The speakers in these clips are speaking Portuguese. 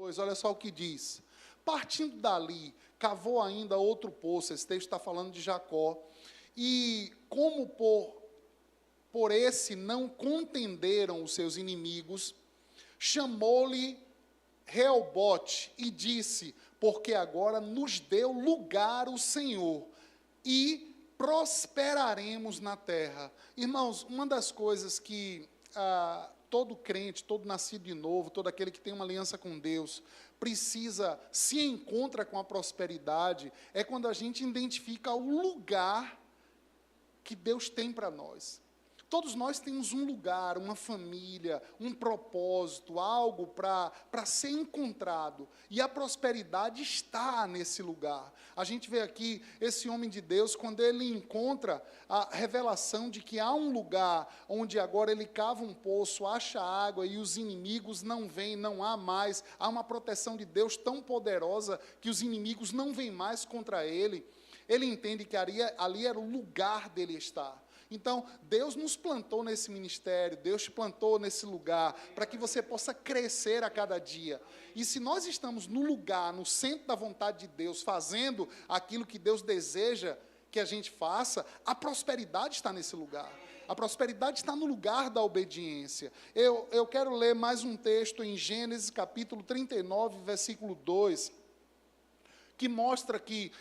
Pois olha só o que diz. Partindo dali, cavou ainda outro poço. Esse texto está falando de Jacó. E como por esse não contenderam os seus inimigos, chamou-lhe Reobote e disse: porque agora nos deu lugar o Senhor, e prosperaremos na terra. Irmãos, uma das coisas que todo crente, todo nascido de novo, todo aquele que tem uma aliança com Deus, se encontra com a prosperidade, é quando a gente identifica o lugar que Deus tem para nós. Todos nós temos um lugar, uma família, um propósito, algo para ser encontrado. E a prosperidade está nesse lugar. A gente vê aqui esse homem de Deus, quando ele encontra a revelação de que há um lugar onde agora ele cava um poço, acha água e os inimigos não vêm, não há mais. Há uma proteção de Deus tão poderosa que os inimigos não vêm mais contra ele. Ele entende que ali era o lugar dele estar. Então, Deus nos plantou nesse ministério, Deus te plantou nesse lugar, para que você possa crescer a cada dia. E se nós estamos no lugar, no centro da vontade de Deus, fazendo aquilo que Deus deseja que a gente faça, a prosperidade está nesse lugar. A prosperidade está no lugar da obediência. Eu quero ler mais um texto em Gênesis capítulo 39, versículo 2, que mostra que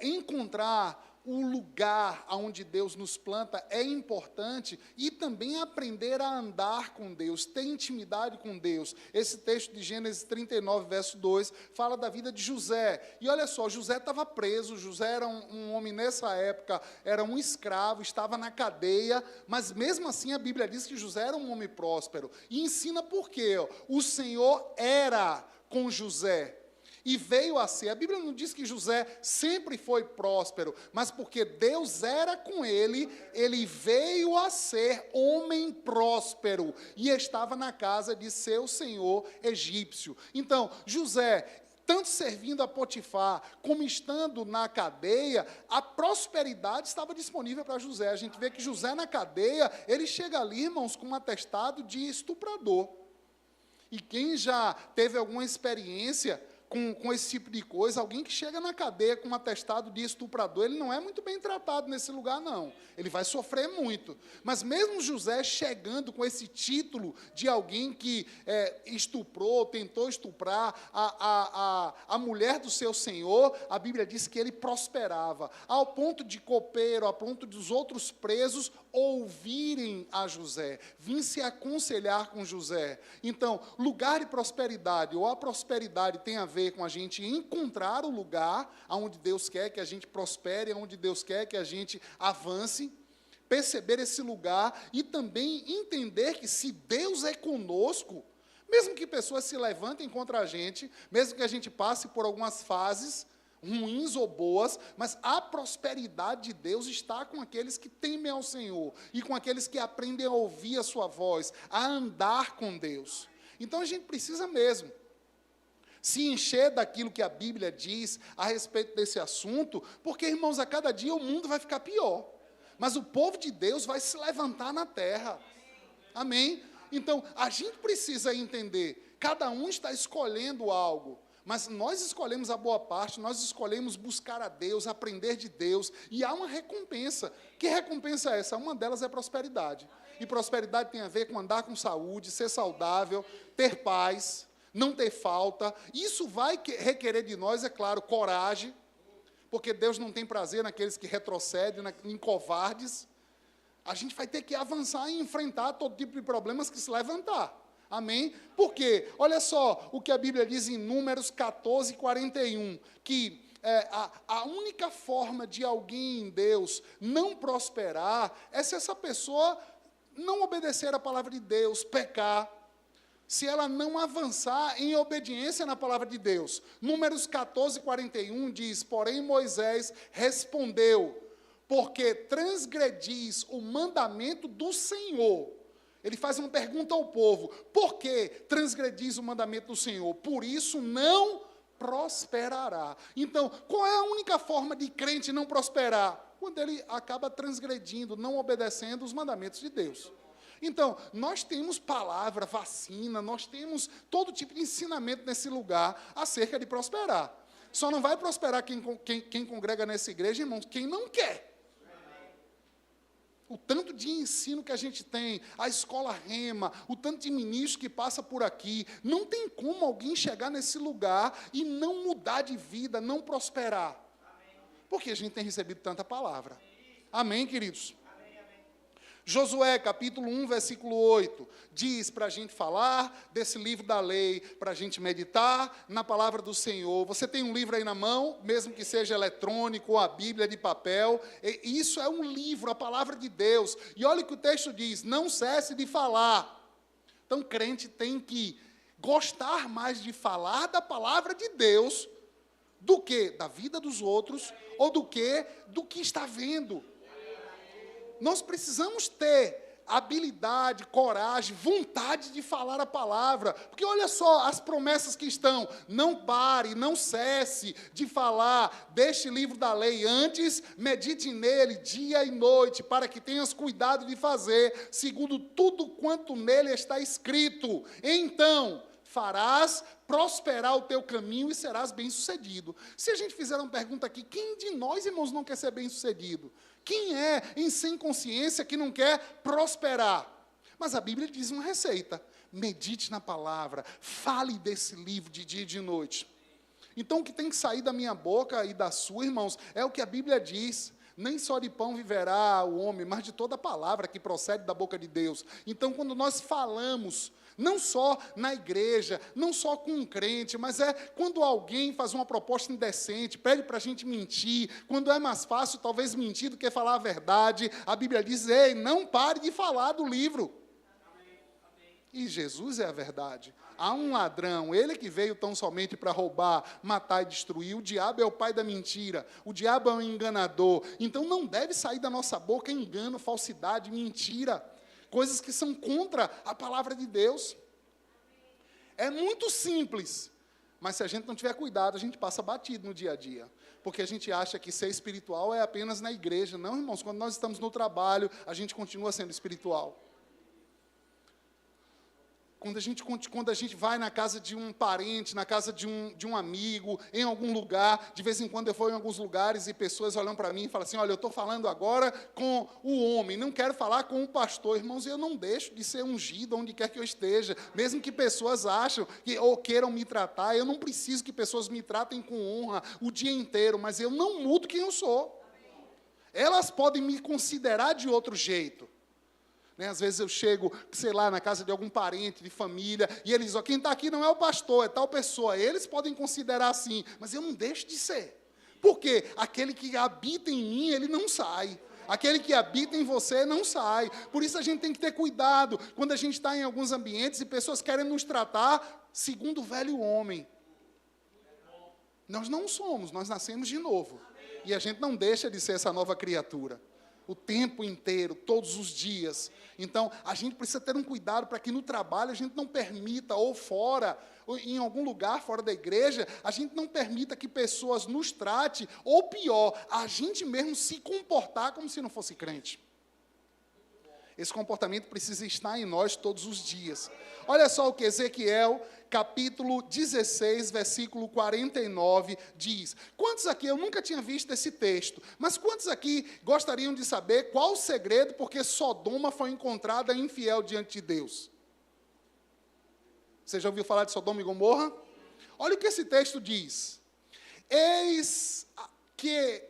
encontrar o lugar onde Deus nos planta é importante, e também aprender a andar com Deus, ter intimidade com Deus. Esse texto de Gênesis 39, verso 2, fala da vida de José. E olha só, José estava preso, José era um homem nessa época, era um escravo, estava na cadeia, mas mesmo assim a Bíblia diz que José era um homem próspero. E ensina por quê? O Senhor era com José. E veio a ser, a Bíblia não diz que José sempre foi próspero, mas porque Deus era com ele, ele veio a ser homem próspero, e estava na casa de seu senhor egípcio. Então, José, tanto servindo a Potifar, como estando na cadeia, a prosperidade estava disponível para José. A gente vê que José na cadeia, ele chega ali, irmãos, com um atestado de estuprador. E quem já teve alguma experiência com esse tipo de coisa, alguém que chega na cadeia com um atestado de estuprador, ele não é muito bem tratado nesse lugar, não. Ele vai sofrer muito. Mas mesmo José chegando com esse título de alguém que estuprou, tentou estuprar a mulher do seu senhor, a Bíblia diz que ele prosperava, ao ponto de copeiro, ao ponto dos outros presos ouvirem a José, vim se aconselhar com José. Então, lugar de prosperidade, ou a prosperidade tem a ver com a gente encontrar o lugar onde Deus quer que a gente prospere, onde Deus quer que a gente avance, perceber esse lugar e também entender que se Deus é conosco, mesmo que pessoas se levantem contra a gente, mesmo que a gente passe por algumas fases ruins ou boas, mas a prosperidade de Deus está com aqueles que temem ao Senhor e com aqueles que aprendem a ouvir a sua voz, a andar com Deus. Então a gente precisa mesmo se encher daquilo que a Bíblia diz a respeito desse assunto, porque, irmãos, a cada dia o mundo vai ficar pior, mas o povo de Deus vai se levantar na terra. Amém? Então, a gente precisa entender, cada um está escolhendo algo, mas nós escolhemos a boa parte, nós escolhemos buscar a Deus, aprender de Deus, e há uma recompensa. Que recompensa é essa? Uma delas é prosperidade. E prosperidade tem a ver com andar com saúde, ser saudável, ter paz, não ter falta. Isso vai requerer de nós, é claro, coragem, porque Deus não tem prazer naqueles que retrocedem, em covardes. A gente vai ter que avançar e enfrentar todo tipo de problemas que se levantar. Amém? Por quê? Olha só o que a Bíblia diz em Números 14, 41, que a única forma de alguém em Deus não prosperar é se essa pessoa não obedecer a palavra de Deus, pecar, se ela não avançar em obediência na palavra de Deus. Números 14, 41 diz: porém Moisés respondeu, porque transgredis o mandamento do Senhor. Ele faz uma pergunta ao povo: por que transgredis o mandamento do Senhor? Por isso não prosperará. Então, qual é a única forma de crente não prosperar? Quando ele acaba transgredindo, não obedecendo os mandamentos de Deus. Então, nós temos palavra, vacina, nós temos todo tipo de ensinamento nesse lugar acerca de prosperar. Só não vai prosperar quem congrega nessa igreja, irmãos, quem não quer. O tanto de ensino que a gente tem, a escola Rema, o tanto de ministro que passa por aqui, não tem como alguém chegar nesse lugar e não mudar de vida, não prosperar. Porque a gente tem recebido tanta palavra. Amém, queridos? Josué, capítulo 1, versículo 8, diz para a gente falar desse livro da lei, para a gente meditar na palavra do Senhor. Você tem um livro aí na mão, mesmo que seja eletrônico, ou a Bíblia de papel, isso é um livro, a palavra de Deus. E olha o que o texto diz, não cesse de falar. Então, crente tem que gostar mais de falar da palavra de Deus, do que da vida dos outros, ou do que está vendo. Nós precisamos ter habilidade, coragem, vontade de falar a palavra. Porque olha só as promessas que estão. Não pare, não cesse de falar deste livro da lei. Antes, medite nele dia e noite, para que tenhas cuidado de fazer, segundo tudo quanto nele está escrito. Então, farás prosperar o teu caminho e serás bem-sucedido. Se a gente fizer uma pergunta aqui, quem de nós, irmãos, não quer ser bem-sucedido? Quem é, em sem consciência, que não quer prosperar? Mas a Bíblia diz uma receita. Medite na palavra, fale desse livro de dia e de noite. Então, o que tem que sair da minha boca e da sua, irmãos, é o que a Bíblia diz. Nem só de pão viverá o homem, mas de toda palavra que procede da boca de Deus. Então, quando nós falamos, não só na igreja, não só com um crente, mas é quando alguém faz uma proposta indecente, pede para a gente mentir, quando é mais fácil talvez mentir do que falar a verdade, a Bíblia diz, ei, não pare de falar do livro. E Jesus é a verdade. Há um ladrão, ele que veio tão somente para roubar, matar e destruir. O diabo é o pai da mentira. O diabo é um enganador. Então não deve sair da nossa boca engano, falsidade, mentira. Coisas que são contra a palavra de Deus. É muito simples. Mas se a gente não tiver cuidado, a gente passa batido no dia a dia. Porque a gente acha que ser espiritual é apenas na igreja. Não, irmãos, quando nós estamos no trabalho, a gente continua sendo espiritual. Quando a gente vai na casa de um parente, na casa de um amigo, em algum lugar, de vez em quando eu vou em alguns lugares e pessoas olham para mim e falam assim, olha, eu estou falando agora com o homem, não quero falar com o pastor. Irmãos, eu não deixo de ser ungido onde quer que eu esteja, mesmo que pessoas acham ou queiram me tratar, eu não preciso que pessoas me tratem com honra o dia inteiro, mas eu não mudo quem eu sou. Elas podem me considerar de outro jeito. Às vezes eu chego, sei lá, na casa de algum parente, de família, e eles dizem, quem está aqui não é o pastor, é tal pessoa. Eles podem considerar assim, mas eu não deixo de ser. Por quê? Aquele que habita em mim, ele não sai. Aquele que habita em você não sai. Por isso a gente tem que ter cuidado quando a gente está em alguns ambientes e pessoas querem nos tratar segundo o velho homem. Nós não somos, nós nascemos de novo. E a gente não deixa de ser essa nova criatura. O tempo inteiro, todos os dias. Então, a gente precisa ter um cuidado para que no trabalho a gente não permita, ou fora, ou em algum lugar fora da igreja, a gente não permita que pessoas nos tratem, ou pior, a gente mesmo se comportar como se não fosse crente. Esse comportamento precisa estar em nós todos os dias. Olha só o que Ezequiel, capítulo 16, versículo 49, diz. Quantos aqui, eu nunca tinha visto esse texto, mas quantos aqui gostariam de saber qual o segredo porque Sodoma foi encontrada infiel diante de Deus? Você já ouviu falar de Sodoma e Gomorra? Olha o que esse texto diz. Eis que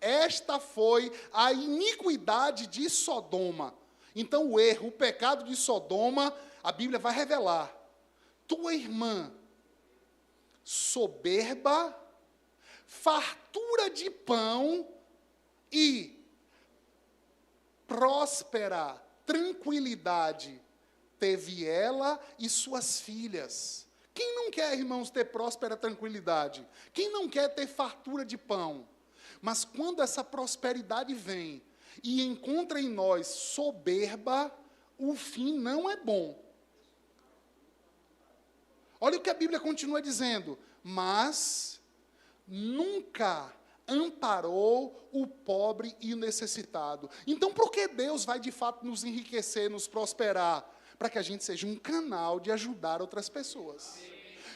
esta foi a iniquidade de Sodoma. Então, o erro, o pecado de Sodoma, a Bíblia vai revelar. Tua irmã, soberba, fartura de pão e próspera tranquilidade teve ela e suas filhas. Quem não quer, irmãos, ter próspera tranquilidade? Quem não quer ter fartura de pão? Mas quando essa prosperidade vem e encontra em nós soberba, o fim não é bom. Olha o que a Bíblia continua dizendo. Mas nunca amparou o pobre e o necessitado. Então, por que Deus vai de fato nos enriquecer, nos prosperar? Para que a gente seja um canal de ajudar outras pessoas.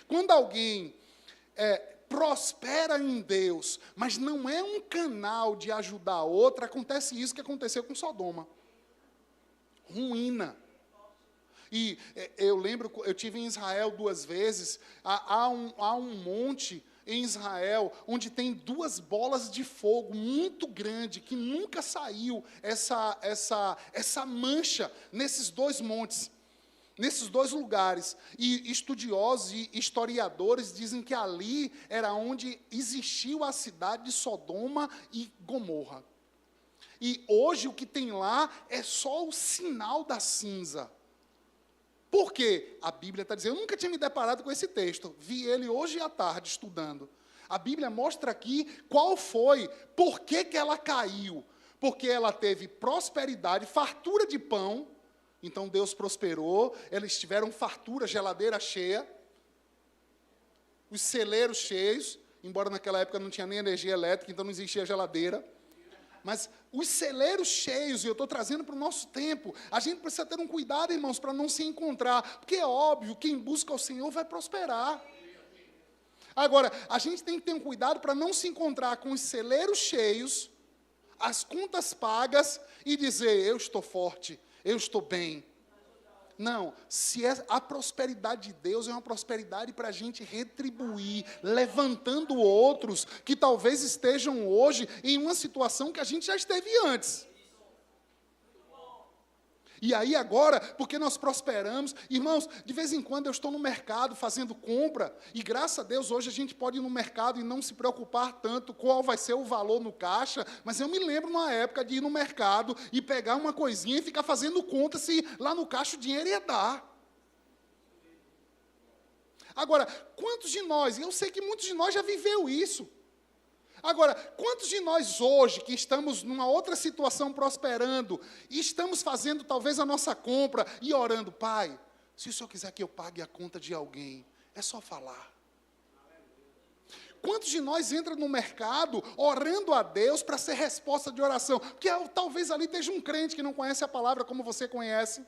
Quando alguém prospera em Deus, mas não é um canal de ajudar a outra, acontece isso que aconteceu com Sodoma. Ruína. E eu lembro, eu tive em Israel 2 vezes, há um monte em Israel, onde tem 2 bolas de fogo muito grande, que nunca saiu essa mancha nesses 2 montes, nesses 2 lugares. E estudiosos e historiadores dizem que ali era onde existiu a cidade de Sodoma e Gomorra. E hoje o que tem lá é só o sinal da cinza. Por quê? A Bíblia está dizendo, eu nunca tinha me deparado com esse texto, vi ele hoje à tarde estudando. A Bíblia mostra aqui qual foi, por que ela caiu. Porque ela teve prosperidade, fartura de pão, então Deus prosperou, eles tiveram fartura, geladeira cheia, os celeiros cheios, embora naquela época não tinha nem energia elétrica, então não existia geladeira. Mas os celeiros cheios, e eu estou trazendo para o nosso tempo, a gente precisa ter um cuidado, irmãos, para não se encontrar, porque é óbvio, quem busca o Senhor vai prosperar. Agora, a gente tem que ter um cuidado para não se encontrar com os celeiros cheios, as contas pagas, e dizer, eu estou forte, eu estou bem. Não, se a prosperidade de Deus é uma prosperidade para a gente retribuir, levantando outros que talvez estejam hoje em uma situação que a gente já esteve antes. E aí agora, porque nós prosperamos, irmãos, de vez em quando eu estou no mercado fazendo compra, e graças a Deus hoje a gente pode ir no mercado e não se preocupar tanto qual vai ser o valor no caixa, mas eu me lembro na época de ir no mercado e pegar uma coisinha e ficar fazendo conta se lá no caixa o dinheiro ia dar. Agora, quantos de nós, e eu sei que muitos de nós já viveu isso, agora, quantos de nós hoje, que estamos numa outra situação prosperando, e estamos fazendo talvez a nossa compra e orando, Pai, se o Senhor quiser que eu pague a conta de alguém, é só falar. Quantos de nós entram no mercado orando a Deus para ser resposta de oração? Porque talvez ali esteja um crente que não conhece a palavra como você conhece,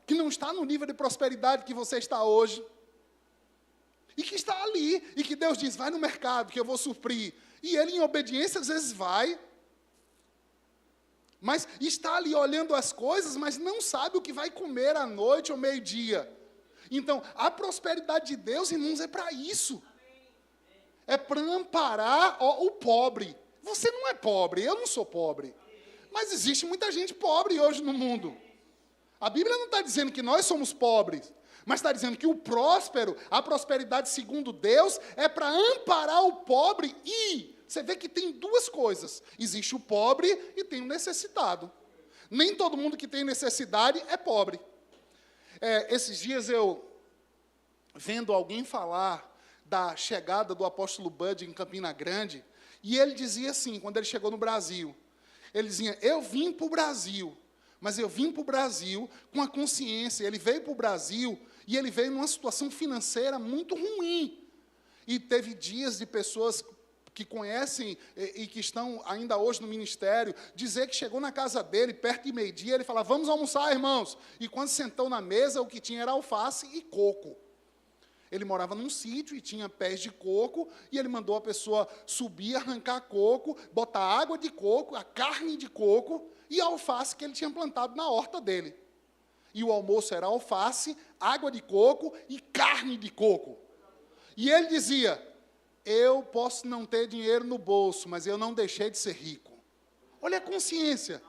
que não está no nível de prosperidade que você está hoje, e que está ali, e que Deus diz, vai no mercado, que eu vou suprir. E ele, em obediência, às vezes vai. Mas está ali olhando as coisas, mas não sabe o que vai comer à noite ou meio-dia. Então, a prosperidade de Deus, irmãos, é para isso. É para amparar o pobre. Você não é pobre, eu não sou pobre. Mas existe muita gente pobre hoje no mundo. A Bíblia não está dizendo que nós somos pobres. Mas está dizendo que o próspero, a prosperidade segundo Deus, é para amparar o pobre e você vê que tem 2 coisas. Existe o pobre e tem o necessitado. Nem todo mundo que tem necessidade é pobre. Esses dias eu, vendo alguém falar da chegada do apóstolo Bud em Campina Grande, e ele dizia assim, quando ele chegou no Brasil, ele dizia, eu vim para o Brasil, mas eu vim para o Brasil com a consciência, ele veio para o Brasil e ele veio numa situação financeira muito ruim. E teve dias de pessoas que conhecem e que estão ainda hoje no ministério, dizer que chegou na casa dele, perto de meio-dia, ele falava, vamos almoçar, irmãos. E quando sentou na mesa, o que tinha era alface e coco. Ele morava num sítio e tinha pés de coco, e ele mandou a pessoa subir, arrancar coco, botar água de coco, a carne de coco e a alface que ele tinha plantado na horta dele. E o almoço era alface, água de coco e carne de coco. E ele dizia, eu posso não ter dinheiro no bolso, mas eu não deixei de ser rico. Olha a consciência.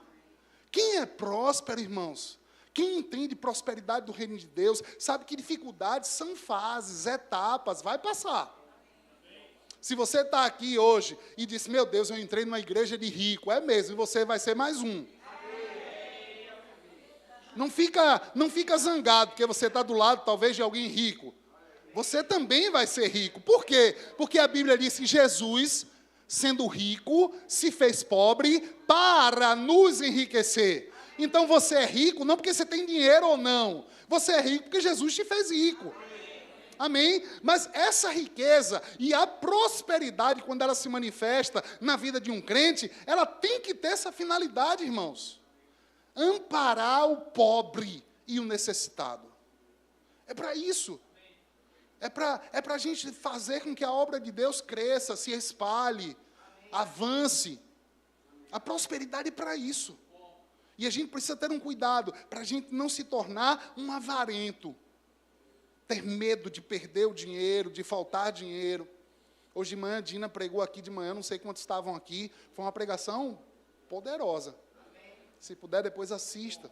Quem é próspero, irmãos? Quem entende prosperidade do reino de Deus, sabe que dificuldades são fases, etapas, vai passar. Se você está aqui hoje e diz, meu Deus, eu entrei numa igreja de rico, é mesmo, e você vai ser mais um. Não fica zangado, porque você está do lado, talvez, de alguém rico. Você também vai ser rico. Por quê? Porque a Bíblia diz que Jesus, sendo rico, se fez pobre para nos enriquecer. Então, você é rico não porque você tem dinheiro ou não. Você é rico porque Jesus te fez rico. Amém? Mas essa riqueza e a prosperidade, quando ela se manifesta na vida de um crente, ela tem que ter essa finalidade, irmãos. Amparar o pobre e o necessitado. É para isso. É para a gente fazer com que a obra de Deus cresça, se espalhe, avance. A prosperidade é para isso. E a gente precisa ter um cuidado para a gente não se tornar um avarento. Ter medo de perder o dinheiro, de faltar dinheiro. Hoje de manhã, a Dina pregou aqui de manhã, não sei quantos estavam aqui. Foi uma pregação poderosa. Se puder, depois assista.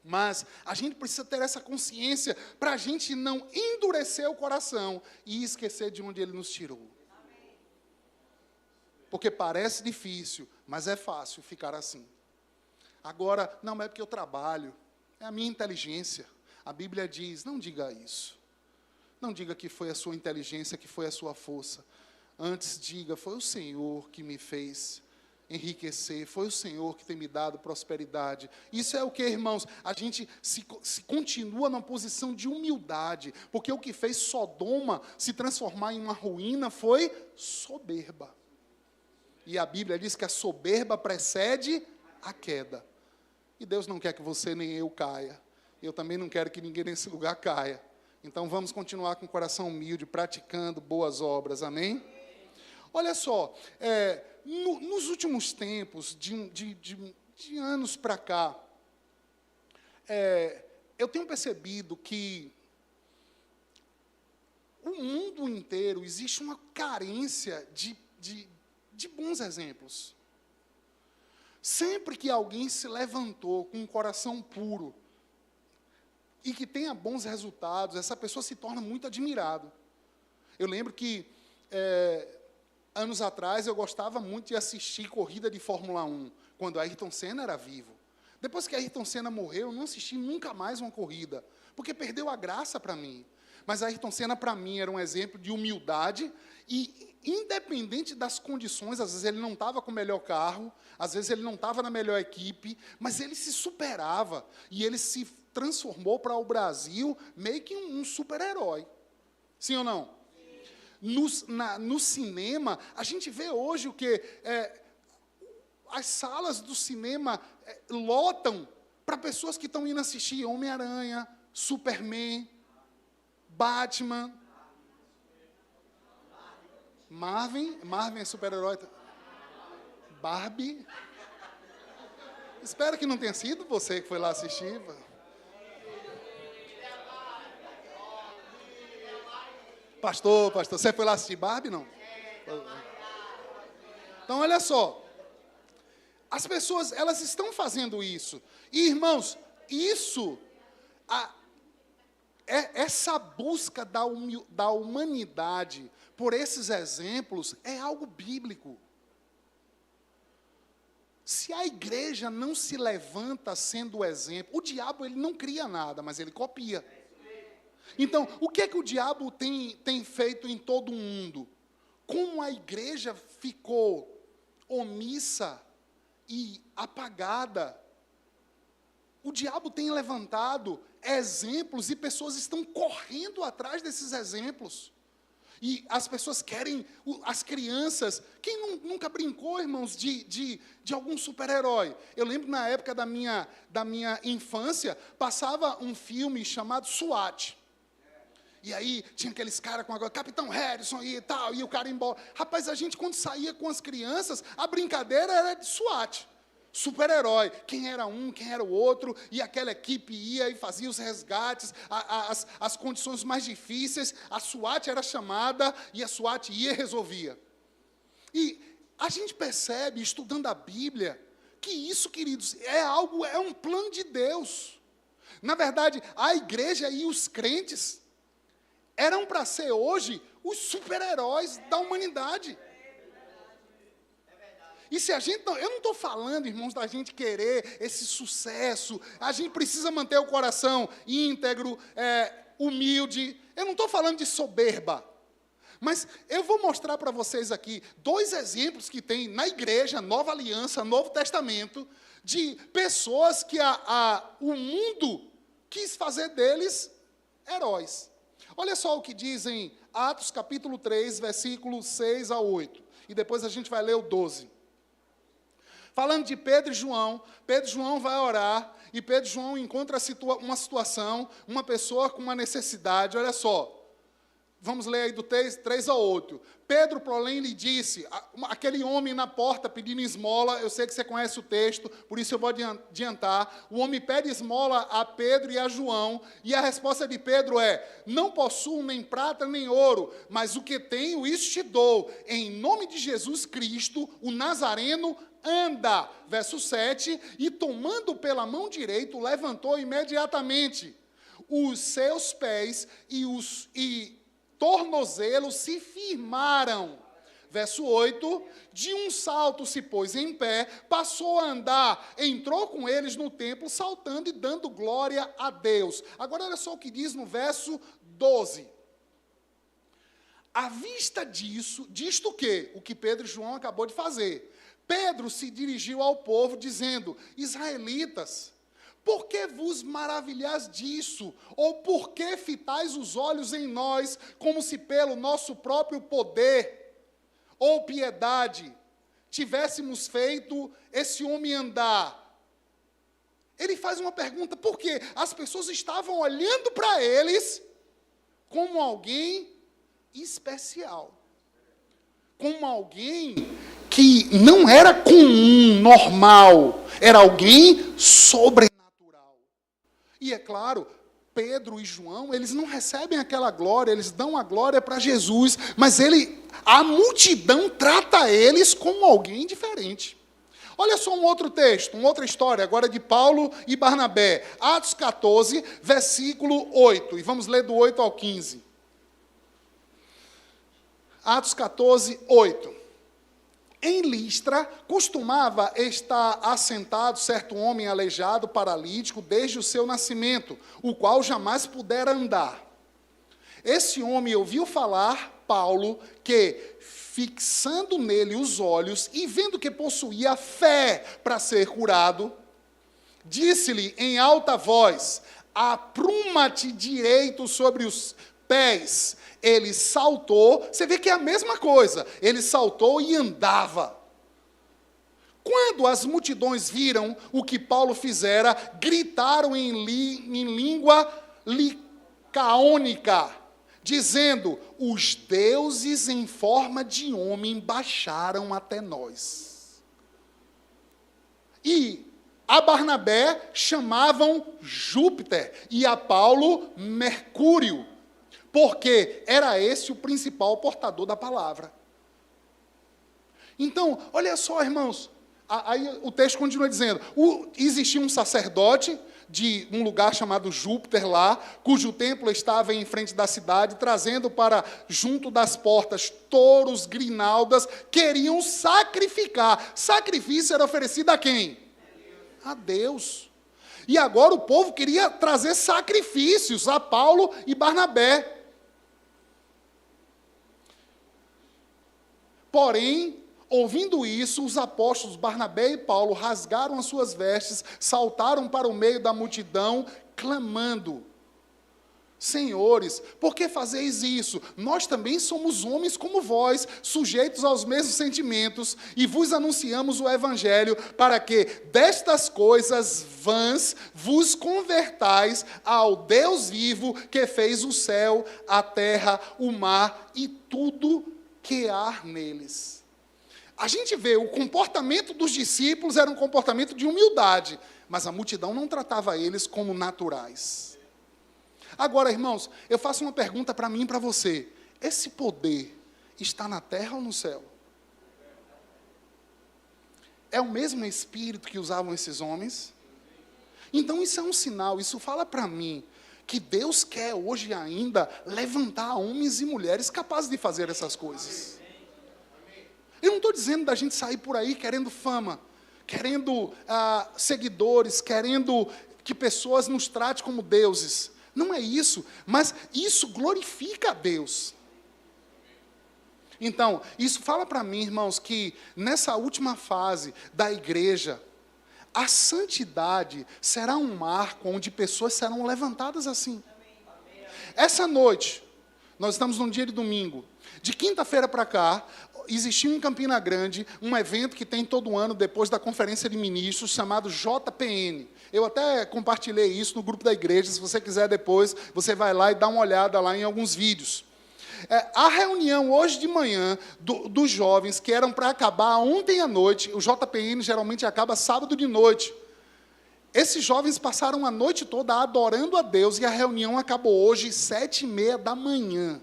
Mas a gente precisa ter essa consciência para a gente não endurecer o coração e esquecer de onde Ele nos tirou. Porque parece difícil, mas é fácil ficar assim. Agora, não é porque eu trabalho, é a minha inteligência. A Bíblia diz, não diga isso. Não diga que foi a sua inteligência, que foi a sua força. Antes diga, foi o Senhor que me fez enriquecer, foi o Senhor que tem me dado prosperidade. Isso é o que, irmãos? A gente se continua numa posição de humildade, porque o que fez Sodoma se transformar em uma ruína foi soberba. E a Bíblia diz que a soberba precede a queda. E Deus não quer que você nem eu caia. Eu também não quero que ninguém nesse lugar caia. Então vamos continuar com o coração humilde, praticando boas obras, amém? Olha só, nos últimos tempos, de anos para cá, eu tenho percebido que o mundo inteiro existe uma carência de bons exemplos. Sempre que alguém se levantou com um coração puro e que tenha bons resultados, essa pessoa se torna muito admirado. Eu lembro que, anos atrás, eu gostava muito de assistir corrida de Fórmula 1, quando Ayrton Senna era vivo. Depois que Ayrton Senna morreu, eu não assisti nunca mais uma corrida, porque perdeu a graça para mim. Mas Ayrton Senna, para mim, era um exemplo de humildade e, independente das condições, às vezes ele não estava com o melhor carro, às vezes ele não estava na melhor equipe, mas ele se superava e ele se transformou para o Brasil meio que um super-herói. Sim ou não? Sim. No cinema, a gente vê hoje o quê? As salas do cinema lotam para pessoas que estão indo assistir Homem-Aranha, Superman, Batman, Marvin é super-herói. Barbie. Espero que não tenha sido você que foi lá assistir. Pastor, você foi lá assistir Barbie, não? Então, olha só. As pessoas, elas estão fazendo isso. E, irmãos, isso... essa busca da humanidade por esses exemplos é algo bíblico. Se a igreja não se levanta sendo o exemplo, o diabo ele não cria nada, mas ele copia. Então, o que é que o diabo tem feito em todo o mundo? Como a igreja ficou omissa e apagada, o diabo tem levantado exemplos e pessoas estão correndo atrás desses exemplos. E as pessoas querem, as crianças, quem nunca brincou, irmãos, de algum super-herói? Eu lembro na época da minha infância, passava um filme chamado SWAT. E aí tinha aqueles caras com agora, Capitão Harrison e tal, e o cara ia embora. Rapaz, a gente quando saía com as crianças, a brincadeira era de SWAT. Super-herói, quem era um, quem era o outro, e aquela equipe ia e fazia os resgates, as condições mais difíceis, a SWAT era chamada, e a SWAT ia e resolvia. E a gente percebe, estudando a Bíblia, que isso, queridos, é um plano de Deus. Na verdade, a igreja e os crentes eram para ser hoje os super-heróis da humanidade. E se a gente não... Eu não estou falando, irmãos, da gente querer esse sucesso. A gente precisa manter o coração íntegro, humilde. Eu não estou falando de soberba. Mas eu vou mostrar para vocês aqui 2 exemplos que tem na igreja, Nova Aliança, Novo Testamento, de pessoas que o mundo quis fazer deles heróis. Olha só o que diz em Atos capítulo 3, versículos 6 a 8. E depois a gente vai ler o 12. Falando de Pedro e João vai orar, e Pedro e João encontram uma situação, uma pessoa com uma necessidade, olha só. Vamos ler aí do 3 ao 8. Pedro, porém, lhe disse, aquele homem na porta pedindo esmola, eu sei que você conhece o texto, por isso eu vou adiantar. O homem pede esmola a Pedro e a João, e a resposta de Pedro é: não possuo nem prata nem ouro, mas o que tenho, isso te dou. Em nome de Jesus Cristo, o Nazareno, anda. Verso 7, e tomando pela mão direita, levantou imediatamente. Os seus pés e tornozelos se firmaram. Verso 8, de um salto se pôs em pé, passou a andar, entrou com eles no templo, saltando e dando glória a Deus. Agora olha só o que diz no verso 12. À vista disto o quê? O que Pedro e João acabou de fazer. Pedro se dirigiu ao povo, dizendo: israelitas, por que vos maravilhais disso? Ou por que fitais os olhos em nós, como se pelo nosso próprio poder ou piedade tivéssemos feito esse homem andar? Ele faz uma pergunta, por quê? As pessoas estavam olhando para eles como alguém especial. Como alguém que não era comum, normal, era alguém sobrenatural. E é claro, Pedro e João, eles não recebem aquela glória, eles dão a glória para Jesus, mas a multidão trata eles como alguém diferente. Olha só um outro texto, uma outra história, agora de Paulo e Barnabé. Atos 14, versículo 8, e vamos ler do 8 ao 15. Atos 14, 8. Em Listra, costumava estar assentado certo homem aleijado, paralítico, desde o seu nascimento, o qual jamais pudera andar. Esse homem ouviu falar, Paulo, que, fixando nele os olhos e vendo que possuía fé para ser curado, disse-lhe em alta voz: apruma-te direito sobre os pés. Ele saltou, você vê que é a mesma coisa, ele saltou e andava. Quando as multidões viram o que Paulo fizera, gritaram em língua licaônica, dizendo: os deuses em forma de homem baixaram até nós. E a Barnabé chamavam Júpiter e a Paulo Mercúrio, porque era esse o principal portador da palavra. Então, olha só, irmãos, aí o texto continua dizendo, existia um sacerdote de um lugar chamado Júpiter lá, cujo templo estava em frente da cidade, trazendo para junto das portas touros, grinaldas, queriam sacrificar. Sacrifício era oferecido a quem? A Deus. E agora o povo queria trazer sacrifícios a Paulo e Barnabé. Porém, ouvindo isso, os apóstolos Barnabé e Paulo rasgaram as suas vestes, saltaram para o meio da multidão, clamando: senhores, por que fazeis isso? Nós também somos homens como vós, sujeitos aos mesmos sentimentos, e vos anunciamos o evangelho, para que destas coisas vãs vos convertais ao Deus vivo, que fez o céu, a terra, o mar e tudo que há neles. A gente vê, o comportamento dos discípulos era um comportamento de humildade, mas a multidão não tratava eles como naturais. Agora, irmãos, eu faço uma pergunta para mim e para você. Esse poder está na terra ou no céu? É o mesmo Espírito que usavam esses homens? Então isso é um sinal, isso fala para mim que Deus quer hoje ainda levantar homens e mulheres capazes de fazer essas coisas. Eu não estou dizendo da gente sair por aí querendo fama, querendo seguidores, querendo que pessoas nos tratem como deuses. Não é isso, mas isso glorifica a Deus. Então, isso fala para mim, irmãos, que nessa última fase da igreja, a santidade será um marco onde pessoas serão levantadas assim. Essa noite, Nós estamos num dia de domingo. De quinta-feira para cá, existiu em Campina Grande um evento que tem todo ano, depois da Conferência de Ministros, chamado JPN. Eu até compartilhei isso no grupo da igreja. Se você quiser depois, você vai lá e dá uma olhada lá em alguns vídeos. A reunião hoje de manhã dos jovens, que eram para acabar ontem à noite, o JPN geralmente acaba sábado de noite. Esses jovens passaram a noite toda adorando a Deus e a reunião acabou hoje, 7h30 da manhã.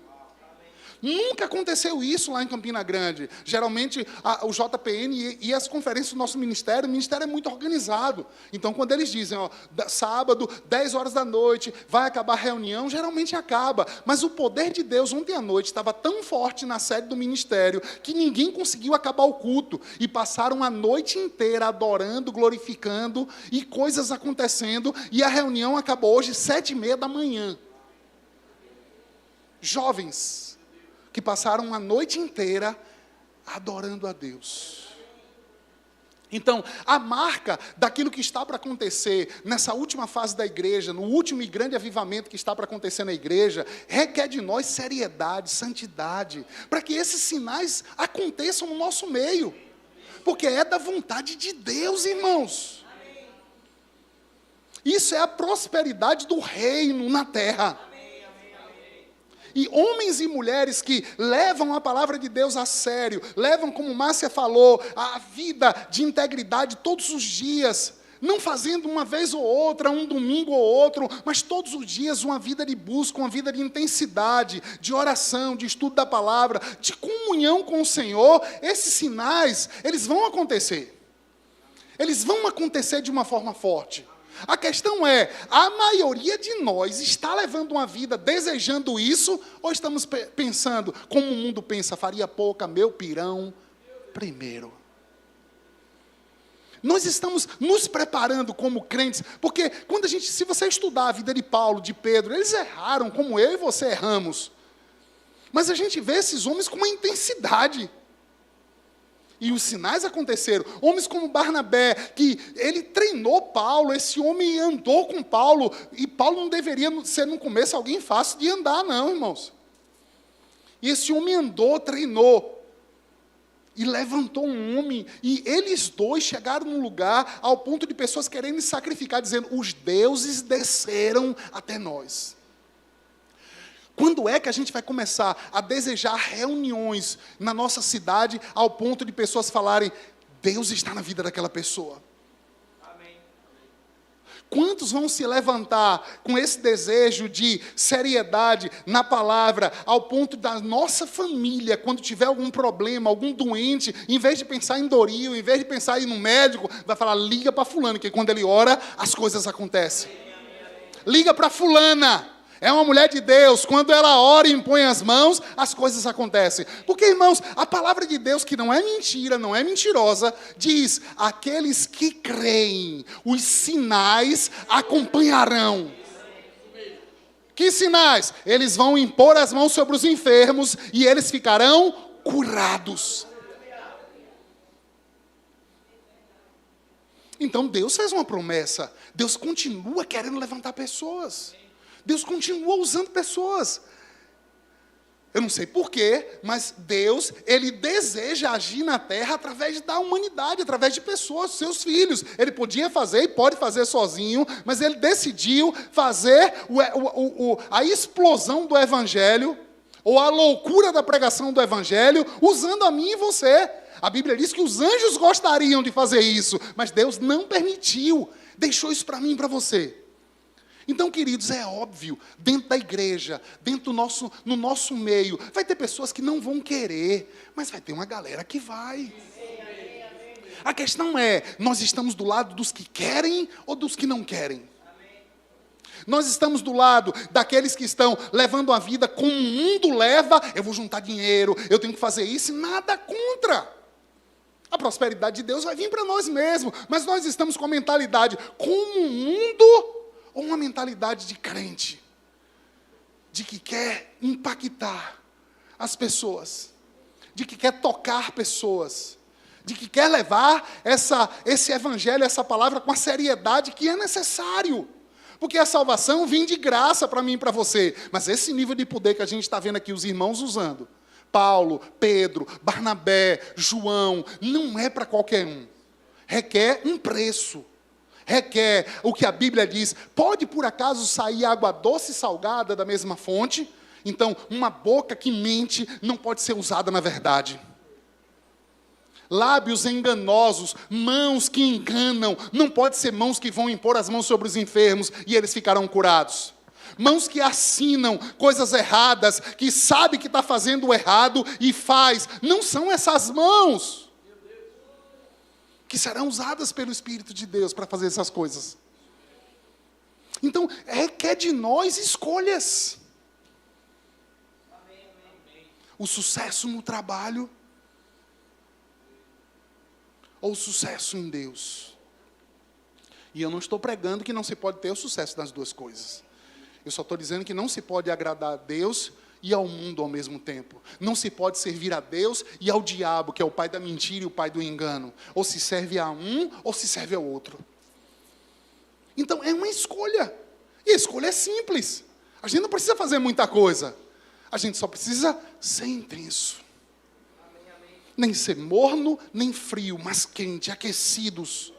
Nunca aconteceu isso lá em Campina Grande. Geralmente, o JPN e as conferências do nosso ministério, o ministério é muito organizado. Então, quando eles dizem, sábado, 10 horas da noite, vai acabar a reunião, geralmente acaba. Mas o poder de Deus, ontem à noite, estava tão forte na sede do ministério, que ninguém conseguiu acabar o culto. E passaram a noite inteira adorando, glorificando, e coisas acontecendo, e a reunião acabou hoje, 7h30 da manhã. Jovens que passaram a noite inteira adorando a Deus. Então, a marca daquilo que está para acontecer nessa última fase da igreja, no último e grande avivamento que está para acontecer na igreja, requer de nós seriedade, santidade, para que esses sinais aconteçam no nosso meio. Porque é da vontade de Deus, irmãos. Isso é a prosperidade do reino na terra. E homens e mulheres que levam a palavra de Deus a sério, levam, como Márcia falou, a vida de integridade todos os dias, não fazendo uma vez ou outra, um domingo ou outro, mas todos os dias uma vida de busca, uma vida de intensidade, de oração, de estudo da palavra, de comunhão com o Senhor. Esses sinais, eles vão acontecer. Eles vão acontecer de uma forma forte. A questão é, a maioria de nós está levando uma vida desejando isso, ou estamos pensando, como o mundo pensa, faria pouca, meu pirão, primeiro. Nós estamos nos preparando como crentes, porque se você estudar a vida de Paulo, de Pedro, eles erraram, como eu e você erramos. Mas a gente vê esses homens com uma intensidade. E os sinais aconteceram. Homens como Barnabé, que ele treinou Paulo, esse homem andou com Paulo, e Paulo não deveria ser, no começo, alguém fácil de andar, não, irmãos. E esse homem andou, treinou, e levantou um homem, e eles dois chegaram num lugar, ao ponto de pessoas querendo se sacrificar, dizendo, os deuses desceram até nós. Quando é que a gente vai começar a desejar reuniões na nossa cidade, ao ponto de pessoas falarem, Deus está na vida daquela pessoa? Amém. Quantos vão se levantar com esse desejo de seriedade na palavra, ao ponto da nossa família, quando tiver algum problema, algum doente, em vez de pensar em Doril, em vez de pensar em ir no médico, vai falar, liga para fulano, que quando ele ora, as coisas acontecem. Liga para fulana. É uma mulher de Deus, quando ela ora e impõe as mãos, as coisas acontecem. Porque, irmãos, a palavra de Deus, que não é mentira, não é mentirosa, diz, aqueles que creem, os sinais acompanharão. Que sinais? Eles vão impor as mãos sobre os enfermos e eles ficarão curados. Então, Deus fez uma promessa. Deus continua querendo levantar pessoas. Deus continua usando pessoas. Eu não sei porquê, mas Deus, Ele deseja agir na terra através da humanidade, através de pessoas, seus filhos. Ele podia fazer e pode fazer sozinho, mas Ele decidiu fazer a explosão do Evangelho, ou a loucura da pregação do Evangelho, usando a mim e você. A Bíblia diz que os anjos gostariam de fazer isso, mas Deus não permitiu, deixou isso para mim e para você. Então, queridos, é óbvio, dentro da igreja, no nosso meio, vai ter pessoas que não vão querer, mas vai ter uma galera que vai. A questão é, nós estamos do lado dos que querem ou dos que não querem? Nós estamos do lado daqueles que estão levando a vida como o mundo leva, eu vou juntar dinheiro, eu tenho que fazer isso, nada contra. A prosperidade de Deus vai vir para nós mesmos, mas nós estamos com a mentalidade como o mundo, ou uma mentalidade de crente, de que quer impactar as pessoas, de que quer tocar pessoas, de que quer levar esse evangelho, essa palavra com a seriedade que é necessário. Porque a salvação vem de graça para mim e para você. Mas esse nível de poder que a gente está vendo aqui, os irmãos usando, Paulo, Pedro, Barnabé, João, não é para qualquer um. Requer um preço. Requer o que a Bíblia diz. Pode por acaso sair água doce e salgada da mesma fonte? Então, uma boca que mente não pode ser usada na verdade. Lábios enganosos, mãos que enganam, não pode ser mãos que vão impor as mãos sobre os enfermos e eles ficarão curados. Mãos que assinam coisas erradas, que sabe que está fazendo o errado e faz, não são essas mãos que serão usadas pelo Espírito de Deus para fazer essas coisas. Então, requer de nós escolhas. O sucesso no trabalho ou o sucesso em Deus. E eu não estou pregando que não se pode ter o sucesso nas duas coisas. Eu só estou dizendo que não se pode agradar a Deus e ao mundo ao mesmo tempo. Não se pode servir a Deus e ao diabo, que é o pai da mentira e o pai do engano. Ou se serve a um ou se serve ao outro. Então é uma escolha. E a escolha é simples. A gente não precisa fazer muita coisa. A gente só precisa ser intenso. Nem ser morno, nem frio, mas quente, aquecidos,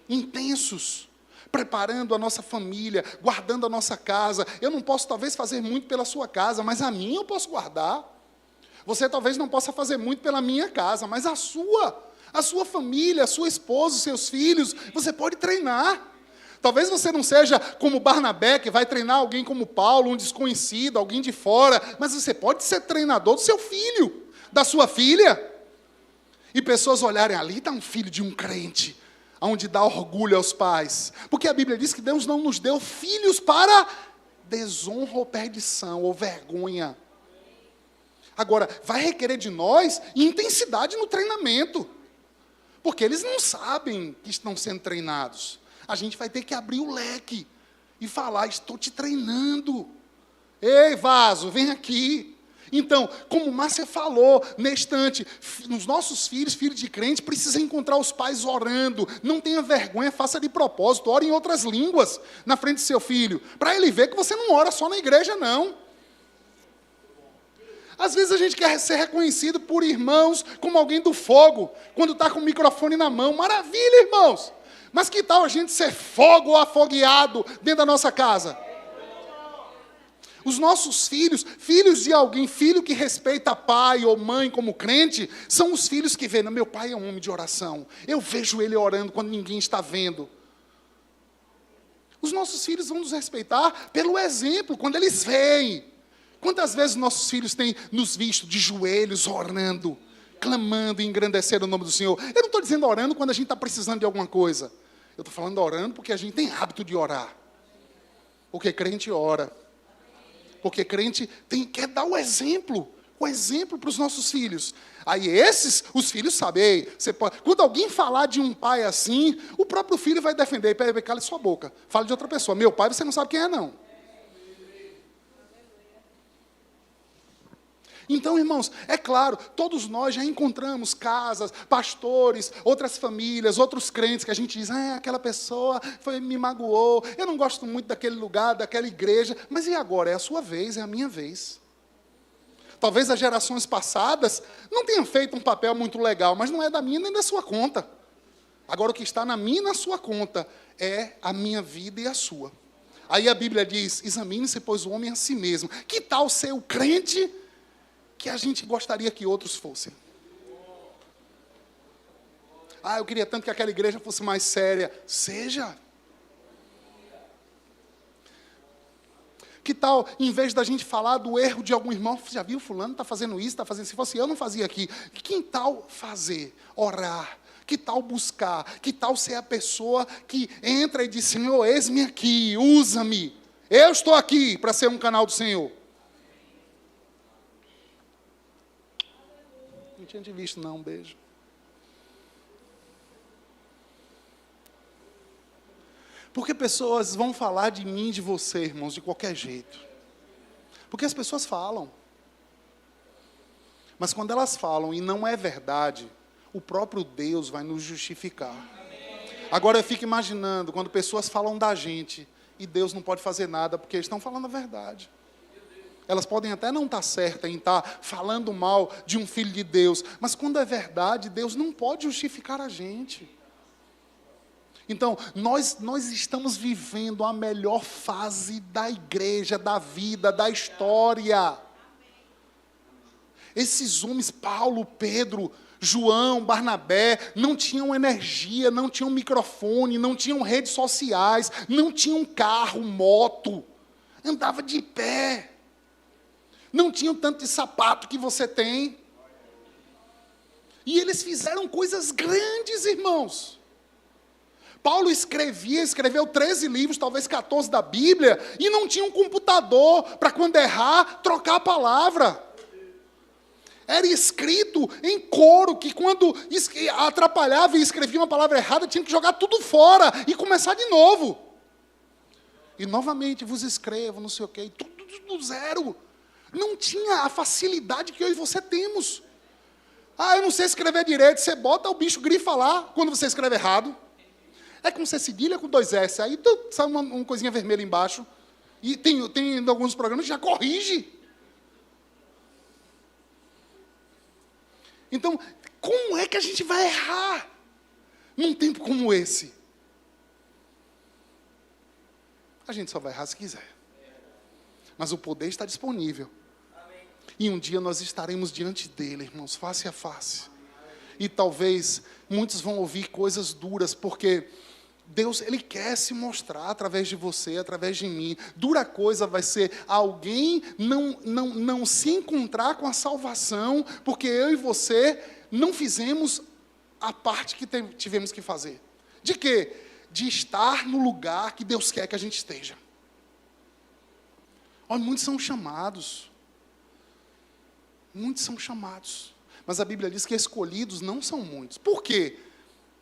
intensos, preparando a nossa família, guardando a nossa casa. Eu não posso talvez fazer muito pela sua casa, mas a minha eu posso guardar. Você talvez não possa fazer muito pela minha casa, mas a sua família, a sua esposa, os seus filhos, você pode treinar. Talvez você não seja como Barnabé, que vai treinar alguém como Paulo, um desconhecido, alguém de fora, mas você pode ser treinador do seu filho, da sua filha. E pessoas olharem, ali está um filho de um crente, onde dá orgulho aos pais. Porque a Bíblia diz que Deus não nos deu filhos para desonra ou perdição, ou vergonha. Agora, vai requerer de nós intensidade no treinamento. Porque eles não sabem que estão sendo treinados. A gente vai ter que abrir o leque e falar, estou te treinando. Ei, vaso, vem aqui. Então, como Márcia falou, na estante, os nossos filhos, filhos de crente, precisam encontrar os pais orando. Não tenha vergonha, faça de propósito, ore em outras línguas na frente do seu filho, para ele ver que você não ora só na igreja, não. Às vezes a gente quer ser reconhecido por irmãos como alguém do fogo, quando está com o microfone na mão. Maravilha, irmãos! Mas que tal a gente ser fogo afogueado dentro da nossa casa? Os nossos filhos, filhos de alguém, filho que respeita pai ou mãe como crente, são os filhos que veem, meu pai é um homem de oração, eu vejo ele orando quando ninguém está vendo. Os nossos filhos vão nos respeitar pelo exemplo, quando eles veem. Quantas vezes nossos filhos têm nos visto de joelhos, orando, clamando e engrandecendo o nome do Senhor? Eu não estou dizendo orando quando a gente está precisando de alguma coisa. Eu estou falando orando porque a gente tem hábito de orar. Porque crente ora. Porque crente quer dar o exemplo para os nossos filhos. Aí os filhos sabem. Quando alguém falar de um pai assim, o próprio filho vai defender. Peraí, cale sua boca. Fala de outra pessoa. Meu pai, você não sabe quem é, não. Então, irmãos, é claro, todos nós já encontramos casas, pastores, outras famílias, outros crentes que a gente diz, aquela pessoa me magoou, eu não gosto muito daquele lugar, daquela igreja, mas e agora? É a sua vez, é a minha vez. Talvez as gerações passadas não tenham feito um papel muito legal, mas não é da minha nem da sua conta. Agora, o que está na minha e na sua conta é a minha vida e a sua. Aí a Bíblia diz, examine-se, pois, o homem a si mesmo. Que tal ser o crente que a gente gostaria que outros fossem? Eu queria tanto que aquela igreja fosse mais séria. Seja. Que tal, em vez da gente falar do erro de algum irmão, já viu, fulano está fazendo isso, está fazendo isso, se fosse eu não fazia aqui. Que tal fazer? Orar. Que tal buscar? Que tal ser a pessoa que entra e diz, Senhor, eis-me aqui, usa-me. Eu estou aqui para ser um canal do Senhor. Não tinha te visto, não. Um beijo. Porque pessoas vão falar de mim e de você, irmãos, de qualquer jeito. Porque as pessoas falam. Mas quando elas falam e não é verdade, o próprio Deus vai nos justificar. Agora eu fico imaginando, quando pessoas falam da gente e Deus não pode fazer nada, porque eles estão falando a verdade. Elas podem até não estar certas em estar falando mal de um filho de Deus, mas quando é verdade, Deus não pode justificar a gente. Então, nós estamos vivendo a melhor fase da igreja, da vida, da história. Esses homens, Paulo, Pedro, João, Barnabé, não tinham energia, não tinham microfone, não tinham redes sociais, não tinham carro, moto, andava de pé. Não tinham tanto de sapato que você tem. E eles fizeram coisas grandes, irmãos. Paulo escreveu 13 livros, talvez 14 da Bíblia, e não tinha um computador para, quando errar, trocar a palavra. Era escrito em coro, que quando atrapalhava e escrevia uma palavra errada, tinha que jogar tudo fora e começar de novo. E novamente vos escrevo, não sei o quê, tudo do zero. Não tinha a facilidade que eu e você temos. Ah, eu não sei escrever direito. Você bota, o bicho grifa lá quando você escreve errado. É com C cedilha, com 2 S. Aí sai uma coisinha vermelha embaixo. E tem alguns programas que já corrige. Então, como é que a gente vai errar num tempo como esse? A gente só vai errar se quiser. Mas o poder está disponível. E um dia nós estaremos diante dele, irmãos, face a face. E talvez muitos vão ouvir coisas duras, porque Deus, Ele quer se mostrar através de você, através de mim. Dura coisa vai ser alguém não se encontrar com a salvação, porque eu e você não fizemos a parte que tivemos que fazer. De quê? De estar no lugar que Deus quer que a gente esteja. Olha, muitos são chamados. Muitos são chamados. Mas a Bíblia diz que escolhidos não são muitos. Por quê?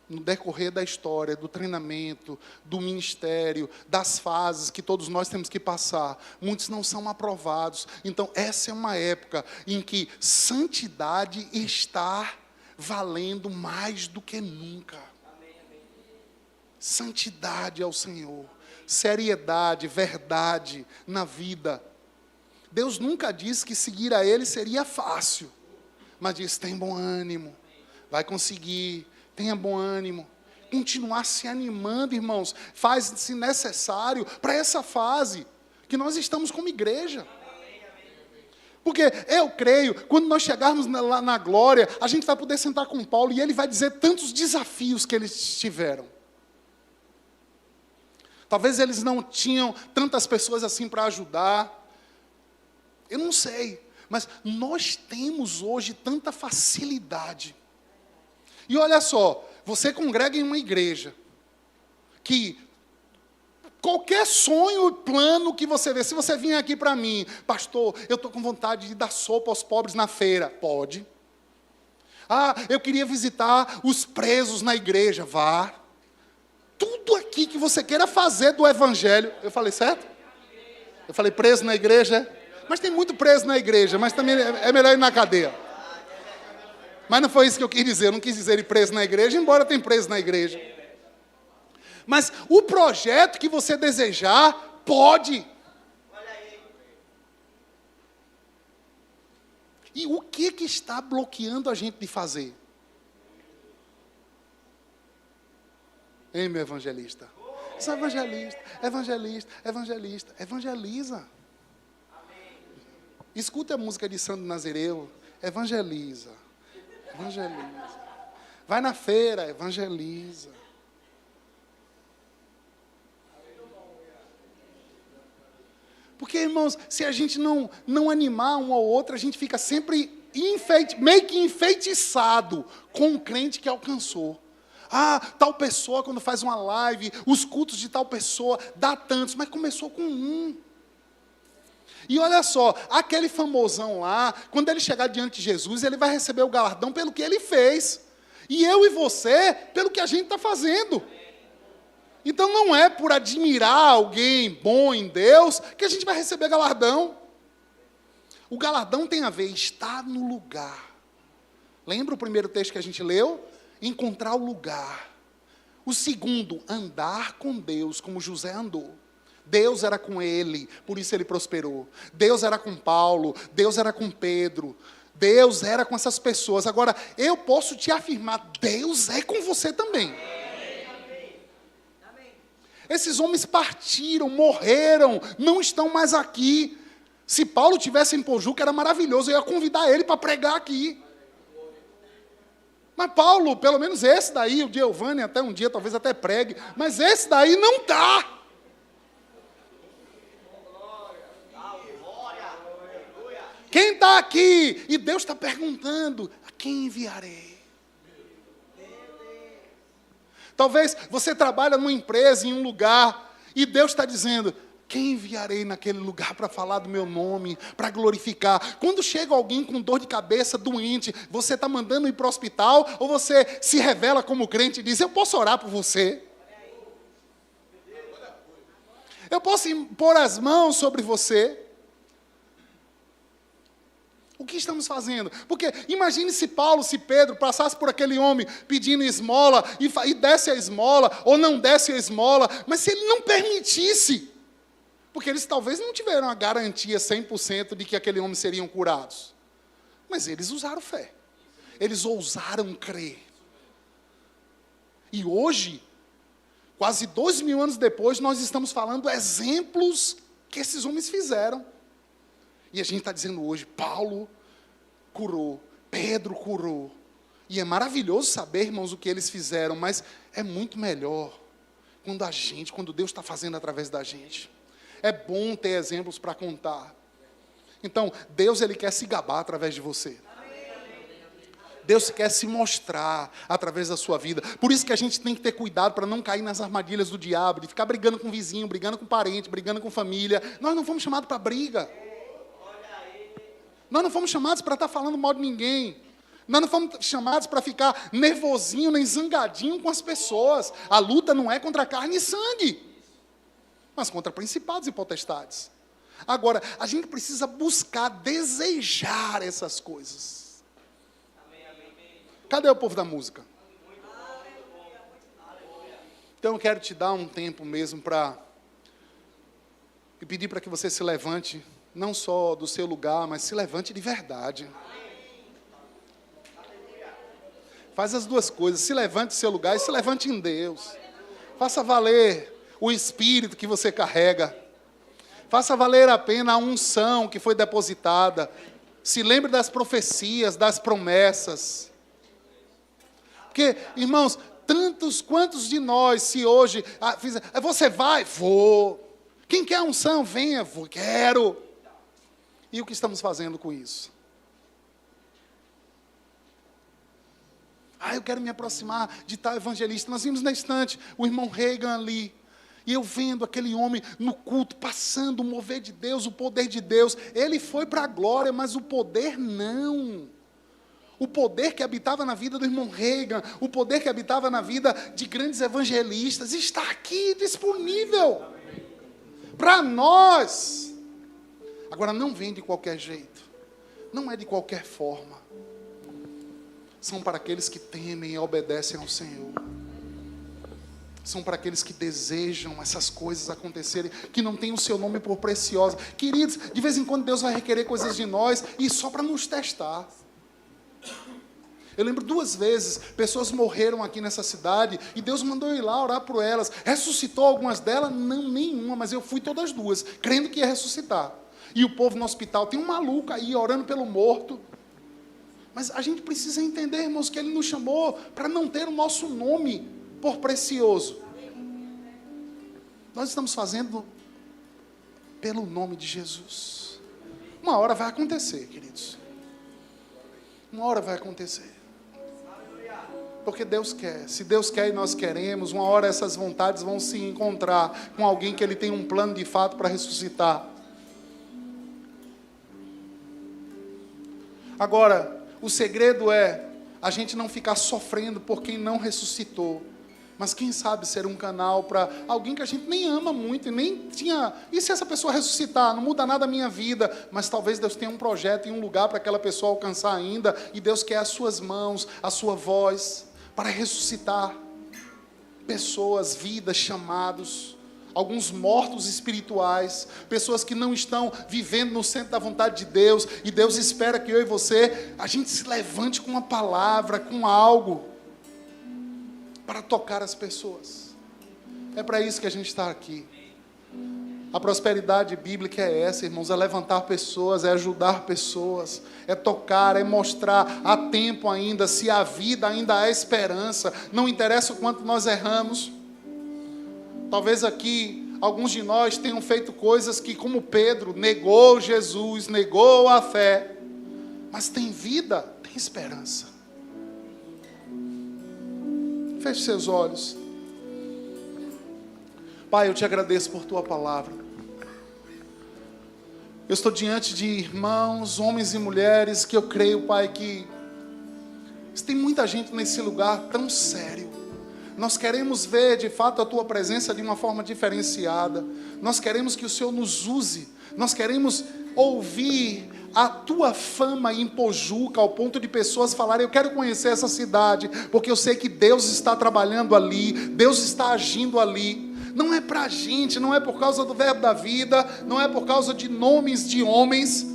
No decorrer da história, do treinamento, do ministério, das fases que todos nós temos que passar, muitos não são aprovados. Então, essa é uma época em que santidade está valendo mais do que nunca. Santidade ao Senhor. Seriedade, verdade na vida. Deus nunca disse que seguir a Ele seria fácil, mas disse, tem bom ânimo, vai conseguir, tenha bom ânimo. Continuar se animando, irmãos, faz-se necessário para essa fase que nós estamos como igreja. Porque eu creio, quando nós chegarmos lá na glória, a gente vai poder sentar com Paulo e ele vai dizer tantos desafios que eles tiveram. Talvez eles não tinham tantas pessoas assim para ajudar. Eu não sei, mas nós temos hoje tanta facilidade. E olha só, você congrega em uma igreja que qualquer sonho e plano que você vê, se você vir aqui para mim, pastor, eu estou com vontade de dar sopa aos pobres na feira, pode. Ah, eu queria visitar os presos na igreja, vá. Tudo aqui que você queira fazer do evangelho, eu falei certo? Eu falei preso na igreja, mas tem muito preso na igreja, mas também é melhor ir na cadeia. Mas não foi isso que eu quis dizer, eu não quis dizer ir preso na igreja, embora tenha preso na igreja. Mas o projeto que você desejar, pode. E o que está bloqueando a gente de fazer? Hein, meu evangelista? Sou evangelista, evangeliza. Escuta a música de Sandro Nazireu, evangeliza. Vai na feira, evangeliza. Porque, irmãos, se a gente não animar um ao outro, a gente fica sempre meio que enfeitiçado com o crente que alcançou. Ah, tal pessoa, quando faz uma live, os cultos de tal pessoa, dá tantos, mas começou com um. E olha só, aquele famosão lá, quando ele chegar diante de Jesus, ele vai receber o galardão pelo que ele fez. E eu e você, pelo que a gente está fazendo. Então não é por admirar alguém bom em Deus que a gente vai receber galardão. O galardão tem a ver, estar no lugar. Lembra o primeiro texto que a gente leu? Encontrar o lugar. O segundo, andar com Deus, como José andou. Deus era com ele, por isso ele prosperou. Deus era com Paulo, Deus era com Pedro, Deus era com essas pessoas. Agora, eu posso te afirmar, Deus é com você também. Esses homens partiram, morreram, não estão mais aqui. Se Paulo tivesse em Pojuca, era maravilhoso, eu ia convidar ele para pregar aqui. Mas Paulo, pelo menos esse daí, o Giovanni até um dia talvez até pregue, mas esse daí não está. Quem está aqui? E Deus está perguntando, a quem enviarei? Talvez você trabalha numa empresa, em um lugar, e Deus está dizendo, quem enviarei naquele lugar para falar do meu nome, para glorificar? Quando chega alguém com dor de cabeça, doente, você está mandando ir para o hospital, ou você se revela como crente e diz, eu posso orar por você? Eu posso impor as mãos sobre você? O que estamos fazendo? Porque imagine se Paulo, se Pedro passasse por aquele homem pedindo esmola e desse a esmola, ou não desse a esmola, mas se ele não permitisse, porque eles talvez não tiveram a garantia 100% de que aquele homem seriam curados. Mas eles usaram fé. Eles ousaram crer. E hoje, quase 2000 anos depois, nós estamos falando exemplos que esses homens fizeram. E a gente está dizendo hoje, Paulo curou, Pedro curou. E é maravilhoso saber, irmãos, o que eles fizeram, mas é muito melhor quando Deus está fazendo através da gente. É bom ter exemplos para contar. Então, Deus, Ele quer se gabar através de você. Deus quer se mostrar através da sua vida. Por isso que a gente tem que ter cuidado para não cair nas armadilhas do diabo, de ficar brigando com o vizinho, brigando com o parente, brigando com a família. Nós não fomos chamados para briga. Nós não fomos chamados para estar falando mal de ninguém. Nós não fomos chamados para ficar nervosinho, nem zangadinho com as pessoas. A luta não é contra carne e sangue, mas contra principados e potestades. Agora, a gente precisa buscar, desejar essas coisas. Cadê o povo da música? Então eu quero te dar um tempo mesmo para e pedir para que você se levante, não só do seu lugar, mas se levante de verdade. Faz as duas coisas, se levante do seu lugar e se levante em Deus. Faça valer o espírito que você carrega. Faça valer a pena a unção que foi depositada. Se lembre das profecias, das promessas. Porque, irmãos, quantos de nós, se hoje, você vai? Vou. Quem quer unção, venha, vou, quero. E o que estamos fazendo com isso? Eu quero me aproximar de tal evangelista. Nós vimos na estante o irmão Reagan ali. E eu vendo aquele homem no culto, passando o mover de Deus, o poder de Deus. Ele foi para a glória, mas o poder não. O poder que habitava na vida do irmão Reagan, o poder que habitava na vida de grandes evangelistas, está aqui disponível para nós. Agora, não vem de qualquer jeito. Não é de qualquer forma. São para aqueles que temem e obedecem ao Senhor. São para aqueles que desejam essas coisas acontecerem, que não têm o seu nome por preciosa. Queridos, de vez em quando Deus vai requerer coisas de nós, e só para nos testar. Eu lembro 2 vezes, pessoas morreram aqui nessa cidade, e Deus mandou eu ir lá orar por elas. Ressuscitou algumas delas? Não, nenhuma, mas eu fui todas 2, crendo que ia ressuscitar. E o povo no hospital, tem um maluco aí orando pelo morto. Mas a gente precisa entender, irmãos, que Ele nos chamou para não ter o nosso nome por precioso. Nós estamos fazendo pelo nome de Jesus. Uma hora vai acontecer, queridos. Uma hora vai acontecer. Porque Deus quer. Se Deus quer e nós queremos, uma hora essas vontades vão se encontrar com alguém que Ele tem um plano de fato para ressuscitar. Agora, o segredo é a gente não ficar sofrendo por quem não ressuscitou. Mas quem sabe ser um canal para alguém que a gente nem ama muito e nem tinha... E se essa pessoa ressuscitar? Não muda nada a minha vida. Mas talvez Deus tenha um projeto e um lugar para aquela pessoa alcançar ainda. E Deus quer as suas mãos, a sua voz, para ressuscitar pessoas, vidas, chamados. alguns mortos espirituais, pessoas que não estão vivendo no centro da vontade de Deus, e Deus espera que eu e você, a gente se levante com uma palavra, com algo, para tocar as pessoas. É para isso que a gente está aqui. A prosperidade bíblica é essa, irmãos, é levantar pessoas, é ajudar pessoas, é tocar, é mostrar, há tempo ainda, se há vida, ainda há esperança, não interessa o quanto nós erramos. Talvez aqui, alguns de nós tenham feito coisas que, como Pedro, negou Jesus, negou a fé, mas tem vida, tem esperança. Feche seus olhos. Pai, eu te agradeço por tua palavra. Eu estou diante de irmãos, homens e mulheres, que eu creio, Pai, que tem muita gente nesse lugar tão sério. Nós queremos ver, de fato, a tua presença de uma forma diferenciada. Nós queremos que o Senhor nos use. Nós queremos ouvir a tua fama em Pojuca, ao ponto de pessoas falarem: eu quero conhecer essa cidade, porque eu sei que Deus está trabalhando ali, Deus está agindo ali. Não é para a gente, não é por causa do verbo da vida, não é por causa de nomes de homens,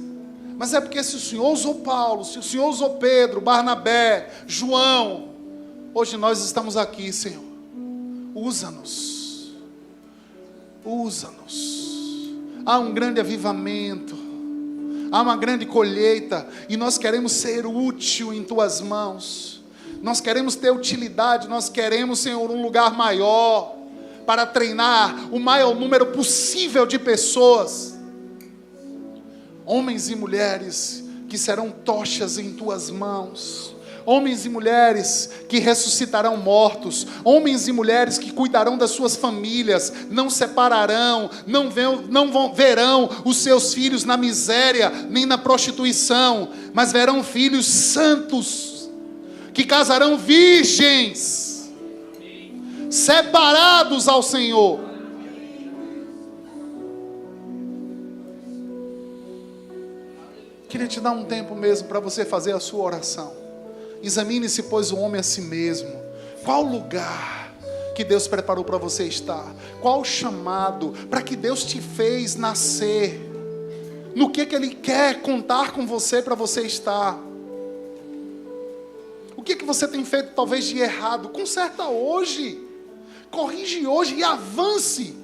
mas é porque se o Senhor usou Paulo, se o Senhor usou Pedro, Barnabé, João, hoje nós estamos aqui, Senhor. Usa-nos. Usa-nos. Há um grande avivamento, há uma grande colheita, e nós queremos ser útil em tuas mãos. Nós queremos ter utilidade, nós queremos, Senhor, um lugar maior, para treinar o maior número possível de pessoas, homens e mulheres que serão tochas em tuas mãos, homens e mulheres que ressuscitarão mortos, homens e mulheres que cuidarão das suas famílias, não separarão, não verão os seus filhos na miséria, nem na prostituição, mas verão filhos santos, que casarão virgens, separados ao Senhor. Queria te dar um tempo mesmo para você fazer a sua oração. Examine-se, pois, o homem a si mesmo. Qual lugar que Deus preparou para você estar? Qual o chamado para que Deus te fez nascer? No que Ele quer contar com você para você estar? O que você tem feito talvez de errado? Conserta hoje. Corrige hoje e avance.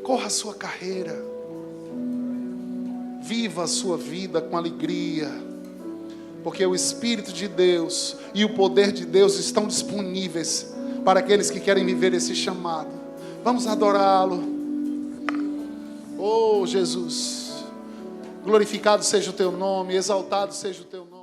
Corra a sua carreira. Viva a sua vida com alegria. Porque o Espírito de Deus e o poder de Deus estão disponíveis para aqueles que querem viver esse chamado. Vamos adorá-lo. Oh, Jesus. Glorificado seja o teu nome, exaltado seja o teu nome.